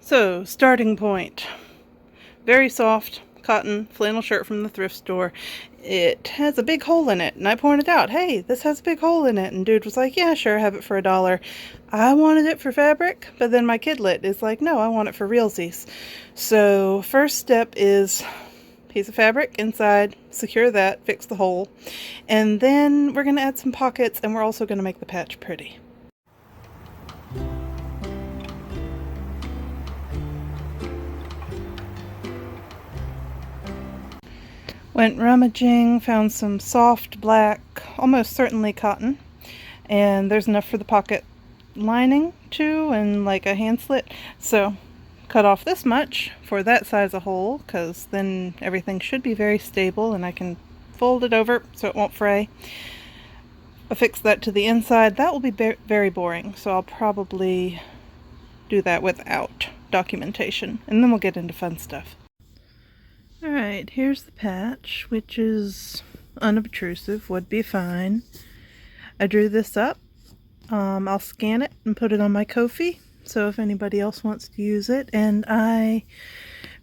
So, starting point. Very soft cotton flannel shirt from the thrift store. It has a big hole in it, and I pointed out, hey, this has a big hole in it, and dude was like, yeah, sure, have it for $1. I wanted it for fabric, but then my kidlet is like, no, I want it for realsies. So, first step is piece of fabric inside, secure that, fix the hole, and then we're going to add some pockets, and we're also going to make the patch pretty. Went rummaging, found some soft black, almost certainly cotton, and there's enough for the pocket lining too, and like a hand slit. So cut off this much for that size of hole, because then everything should be very stable and I can fold it over so it won't fray. Affix that to the inside. That will be very boring, so I'll probably do that without documentation, and then we'll get into fun stuff. Alright, here's the patch, which is unobtrusive, would be fine. I drew this up. I'll scan it and put it on my Ko-fi, so if anybody else wants to use it. And I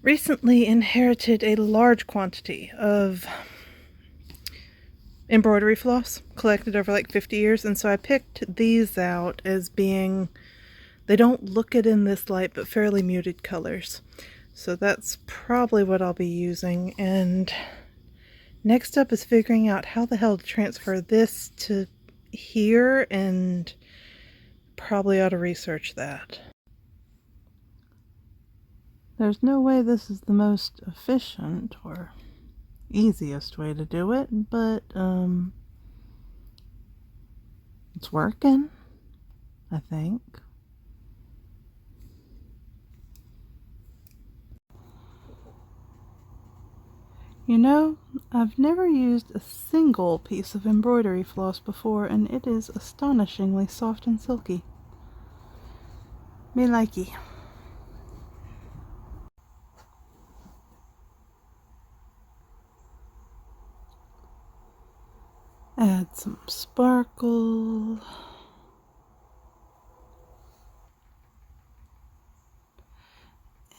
recently inherited a large quantity of embroidery floss, collected over like 50 years, and so I picked these out as being, they don't look it in this light, but fairly muted colors. So that's probably what I'll be using. And next up is figuring out how the hell to transfer this to here, and probably ought to research that. There's no way this is the most efficient or easiest way to do it, but it's working, I think. You know, I've never used a single piece of embroidery floss before, and it is astonishingly soft and silky. Me likey. Add some sparkle.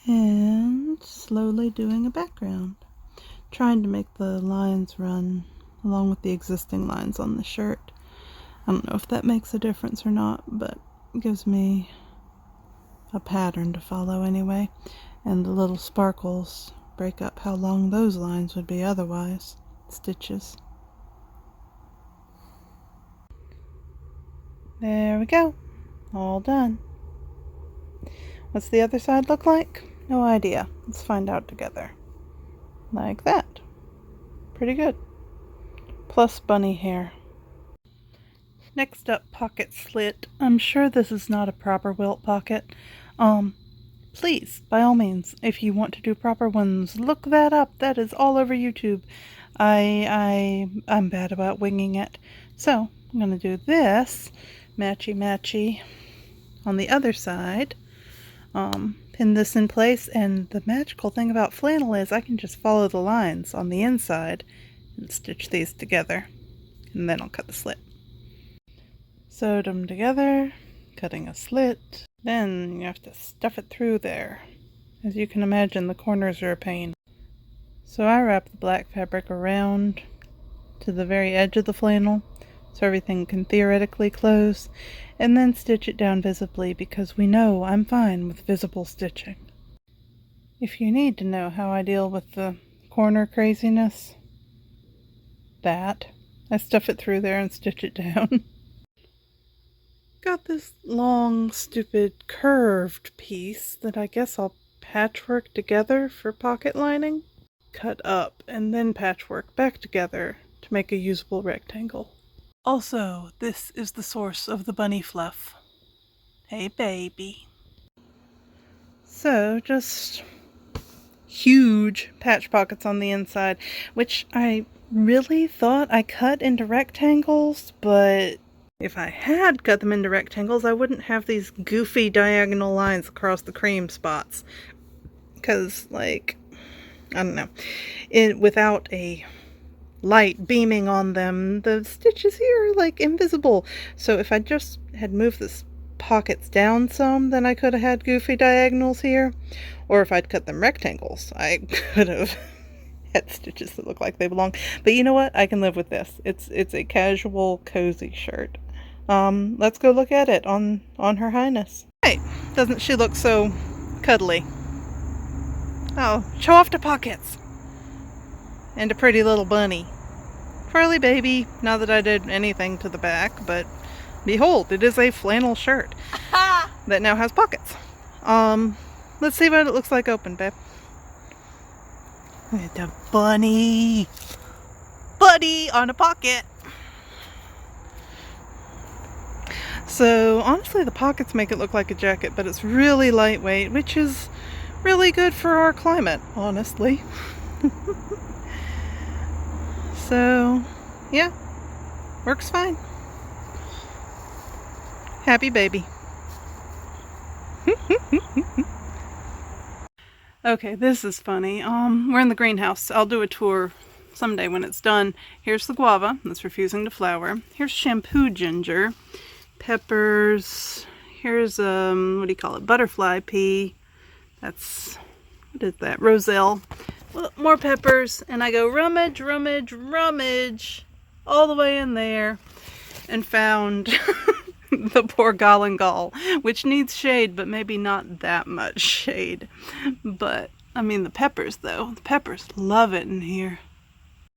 And slowly doing a background. Trying to make the lines run along with the existing lines on the shirt. I don't know if that makes a difference or not, but it gives me a pattern to follow anyway. And the little sparkles break up how long those lines would be otherwise. Stitches. There we go. All done. What's the other side look like? No idea. Let's find out together. Like that. Pretty good. Plus bunny hair. Next up, pocket slit. I'm sure this is not a proper wilt pocket. Please, by all means, if you want to do proper ones, look that up. That is all over YouTube. I'm bad about winging it. So, I'm going to do this. Matchy on the other side. Pin this in place, and the magical thing about flannel is I can just follow the lines on the inside and stitch these together, and then I'll cut the slit. Sewed them together, cutting a slit, then you have to stuff it through there. As you can imagine, the corners are a pain. So I wrap the black fabric around to the very edge of the flannel so everything can theoretically close, and then stitch it down visibly, because we know I'm fine with visible stitching. If you need to know how I deal with the corner craziness, I stuff it through there and stitch it down. Got this long, stupid, curved piece that I guess I'll patchwork together for pocket lining. Cut up and then patchwork back together to make a usable rectangle. Also, this is the source of the bunny fluff. Hey, baby. So, just huge patch pockets on the inside, which I really thought I cut into rectangles, but if I had cut them into rectangles, I wouldn't have these goofy diagonal lines across the cream spots. Because, like, I don't know, without a light beaming on them, the stitches here are like invisible. So if I just had moved this pockets down some, then I could have had goofy diagonals here. Or if I'd cut them rectangles, I could have had stitches that look like they belong. But you know what? I can live with this. It's a casual, cozy shirt. Let's go look at it on Her Highness. Hey, doesn't she look so cuddly? Oh, show off the pockets. And a pretty little bunny. Twirly baby. Not that I did anything to the back, but behold, it is a flannel shirt that now has pockets. Let's see what it looks like open, babe. Look at the bunny. Buddy on a pocket. So honestly, the pockets make it look like a jacket, but it's really lightweight, which is really good for our climate, honestly. So yeah, works fine. Happy baby. Okay, this is funny. We're in the greenhouse. I'll do a tour someday when it's done. Here's the guava that's refusing to flower. Here's shampoo ginger, peppers. Here's what do you call it? Butterfly pea. That's, what is that? Roselle. Well, more peppers, and I go rummage, rummage, rummage all the way in there and found the poor galangal, which needs shade, but maybe not that much shade. But I mean, the peppers though, the peppers love it in here.